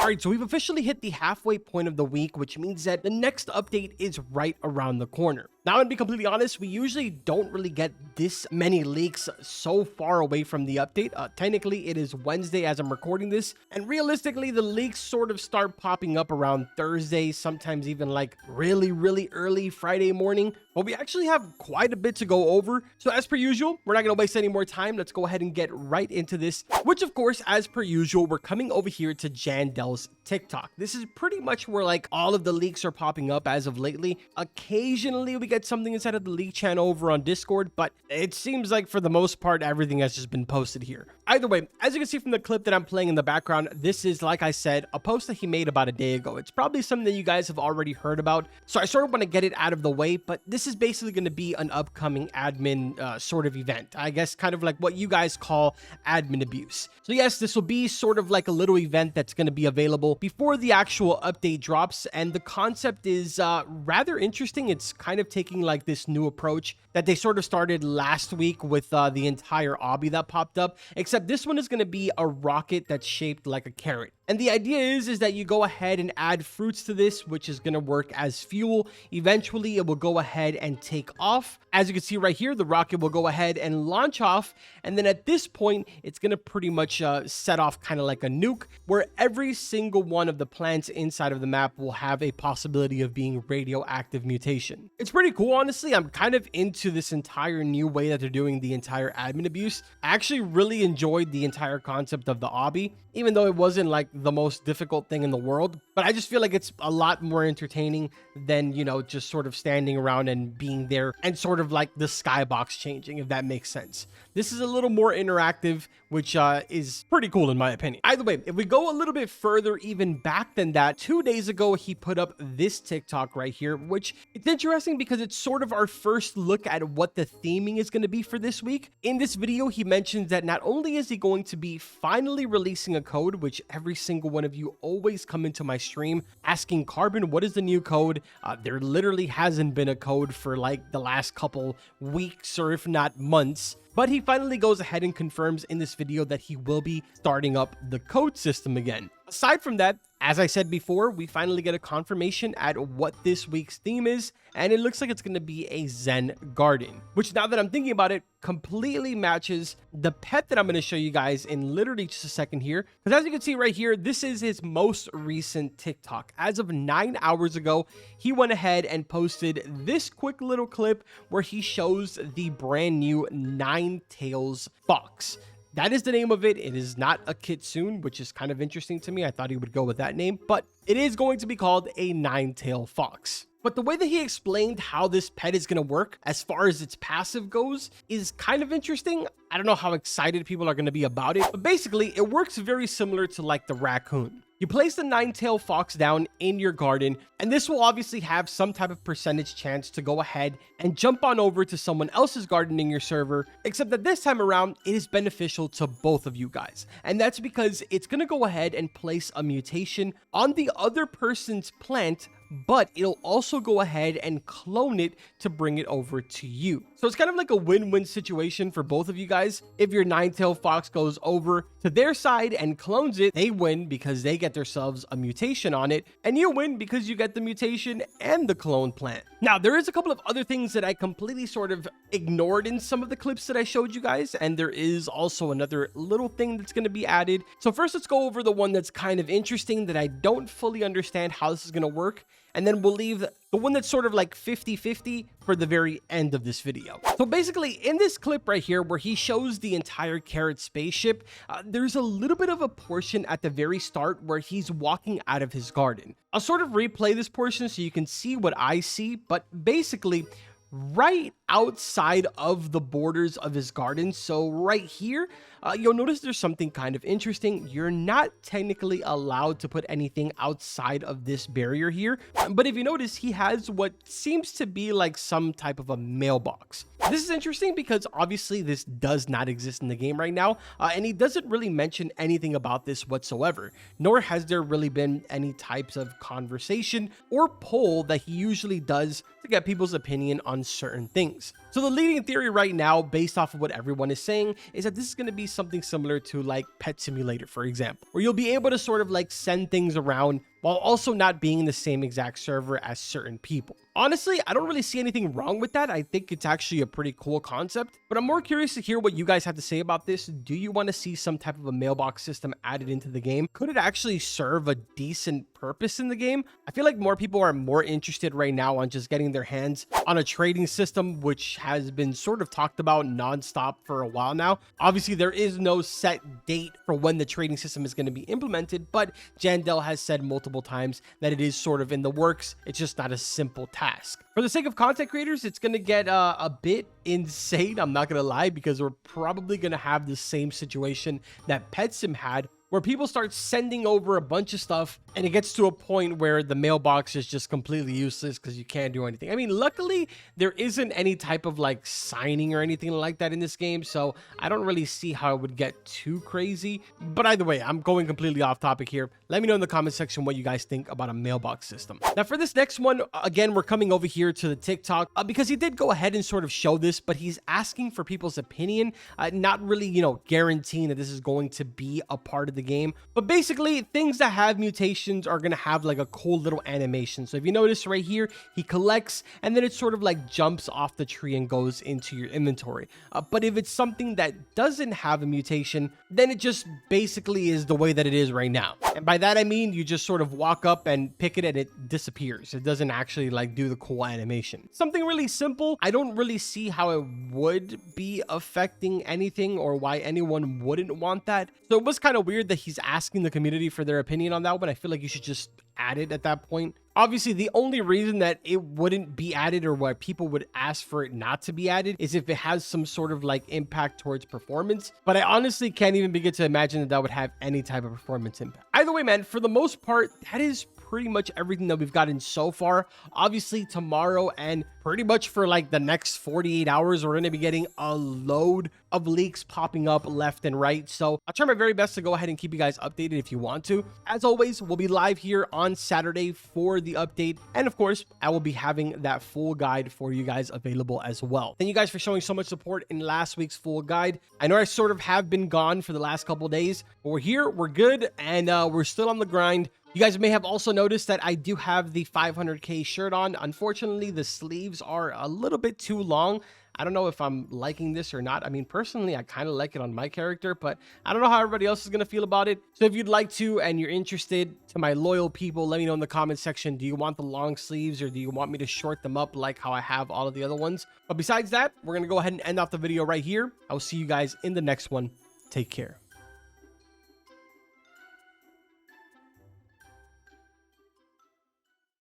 All right, so we've officially hit the halfway point of the week, which means that the next update is right around the corner. Now, I'm gonna be completely honest, we usually don't really get this many leaks so far away from the update. Technically, it is Wednesday as I'm recording this, and realistically, the leaks sort of start popping up around Thursday, sometimes even like really early Friday morning. But we actually have quite a bit to go over. So as per usual, we're not gonna waste any more time. Let's go ahead and get right into this, which of course, as per usual, we're coming over here to Jandel's TikTok. This is pretty much where like all of the leaks are popping up as of lately. Occasionally, we get something inside of the leak channel over on Discord, but it seems like for the most part, everything has just been posted here. Either way, as you can see from the clip that I'm playing in the background, this is, like I said, a post that he made about a day ago. It's probably something that you guys have already heard about, so I sort of want to get it out of the way, but this is basically going to be an upcoming admin sort of event. I guess kind of like what you guys call admin abuse. So yes, this will be sort of like a little event that's going to be available before the actual update drops, and the concept is rather interesting. It's kind of taking like this new approach that they sort of started last week with the entire obby that popped up, except this one is going to be a rocket that's shaped like a carrot. And the idea is that you go ahead and add fruits to this, which is going to work as fuel. Eventually, it will go ahead and take off. As you can see right here, the rocket will go ahead and launch off. And then at this point, it's going to pretty much set off kind of like a nuke, where every single one of the plants inside of the map will have a possibility of being radioactive mutation. It's pretty cool, honestly. I'm kind of into this entire new way that they're doing the entire admin abuse. I actually really enjoyed the entire concept of the obby, even though it wasn't like the most difficult thing in the world, but I just feel like it's a lot more entertaining than, you know, just sort of standing around and being there and sort of like the skybox changing, if that makes sense. This is a little more interactive, which is pretty cool in my opinion. Either way, if we go a little bit further, even back than that, 2 days ago, he put up this TikTok right here, which it's interesting because it's sort of our first look at what the theming is going to be for this week. In this video, he mentions that not only is he going to be finally releasing a code, which every single one of you always come into my stream asking Carbon, what is the new code? There literally hasn't been a code for like the last couple weeks or if not months. But he finally goes ahead and confirms in this video that he will be starting up the code system again. Aside from that, as I said before, we finally get a confirmation at what this week's theme is, and it looks like it's going to be a Zen garden, which now that I'm thinking about it, completely matches the pet that I'm going to show you guys in literally just a second here. Because as you can see right here, this is his most recent TikTok. As of 9 hours ago, he went ahead and posted this quick little clip where he shows the brand new Nine Tails fox. That is the name of it. It is not a kitsune, which is kind of interesting to me. I thought he would go with that name, but it is going to be called a nine-tailed fox. But the way that he explained how this pet is going to work as far as its passive goes is kind of interesting. I don't know how excited people are going to be about it, but basically it works very similar to like the raccoon. You place the nine-tailed fox down in your garden, and this will obviously have some type of percentage chance to go ahead and jump on over to someone else's garden in your server, except that this time around, it is beneficial to both of you guys. And that's because it's going to go ahead and place a mutation on the other person's plant, but it'll also go ahead and clone it to bring it over to you. So it's kind of like a win-win situation for both of you guys. If your nine-tailed fox goes over to their side and clones it, they win because they get themselves a mutation on it, and you win because you get the mutation and the clone plant. Now, there is a couple of other things that I completely sort of ignored in some of the clips that I showed you guys, and there is also another little thing that's going to be added. So first, let's go over the one that's kind of interesting that I don't fully understand how this is going to work, and then we'll leave the one that's sort of like 50-50 for the very end of this video. So basically, in this clip right here where he shows the entire carrot spaceship, there's a little bit of a portion at the very start where he's walking out of his garden. I'll sort of replay this portion so you can see what I see, but basically, right outside of the borders of his garden, so right here, you'll notice there's something kind of interesting. You're not technically allowed to put anything outside of this barrier here, but if you notice, he has what seems to be like some type of a mailbox. This is interesting because obviously this does not exist in the game right now, and he doesn't really mention anything about this whatsoever, nor has there really been any types of conversation or poll that he usually does to get people's opinion on certain things. So the leading theory right now, based off of what everyone is saying, is that this is going to be something similar to like Pet Simulator, for example, where you'll be able to sort of like send things around while also not being in the same exact server as certain people. Honestly, I don't really see anything wrong with that. I think it's actually a pretty cool concept, but I'm more curious to hear what you guys have to say about this. Do you want to see some type of a mailbox system added into the game? Could it actually serve a decent purpose in the game? I feel like more people are more interested right now on just getting their hands on a trading system, which has been sort of talked about nonstop for a while now. Obviously, there is no set date for when the trading system is going to be implemented, but Jandel has said multiple times that it is sort of in the works. It's just not a simple task. For the sake of content creators, it's going to get a bit insane, I'm not going to lie, because we're probably going to have the same situation that PetSim had, where people start sending over a bunch of stuff and it gets to a point where the mailbox is just completely useless because you can't do anything. I mean, luckily, there isn't any type of like signing or anything like that in this game, so I don't really see how it would get too crazy. But either way, I'm going completely off topic here. Let me know in the comment section what you guys think about a mailbox system. Now, for this next one, again, we're coming over here to the TikTok because he did go ahead and sort of show this, but he's asking for people's opinion, not really, guaranteeing that this is going to be a part of the game. But basically, things that have mutations are going to have like a cool little animation. So if you notice right here, he collects and then it sort of like jumps off the tree and goes into your inventory. But if it's something that doesn't have a mutation, then it just basically is the way that it is right now. And by that, I mean, you just sort of walk up and pick it and it disappears. It doesn't actually like do the cool animation. Something really simple. I don't really see how it would be affecting anything or why anyone wouldn't want that. So it was kind of weird that he's asking the community for their opinion on that one. I feel like you should just add it at that point. Obviously, the only reason that it wouldn't be added or why people would ask for it not to be added is if it has some sort of like impact towards performance. But I honestly can't even begin to imagine that that would have any type of performance impact. Either way, man, for the most part, that is pretty much everything that we've gotten so far. Obviously, tomorrow and pretty much for like the next 48 hours, we're going to be getting a load of leaks popping up left and right. So I'll try my very best to go ahead and keep you guys updated if you want to. As always, we'll be live here on Saturday for the update. And of course, I will be having that full guide for you guys available as well. Thank you guys for showing so much support in last week's full guide. I know I sort of have been gone for the last couple of days, but we're here, we're good, and we're still on the grind. You guys may have also noticed that I do have the 500K shirt on. Unfortunately, the sleeves are a little bit too long. I don't know if I'm liking this or not. I mean, personally, I kind of like it on my character, but I don't know how everybody else is going to feel about it. So if you'd like to and you're interested, to my loyal people, let me know in the comment section. Do you want the long sleeves or do you want me to short them up like how I have all of the other ones? But besides that, we're going to go ahead and end off the video right here. I will see you guys in the next one. Take care.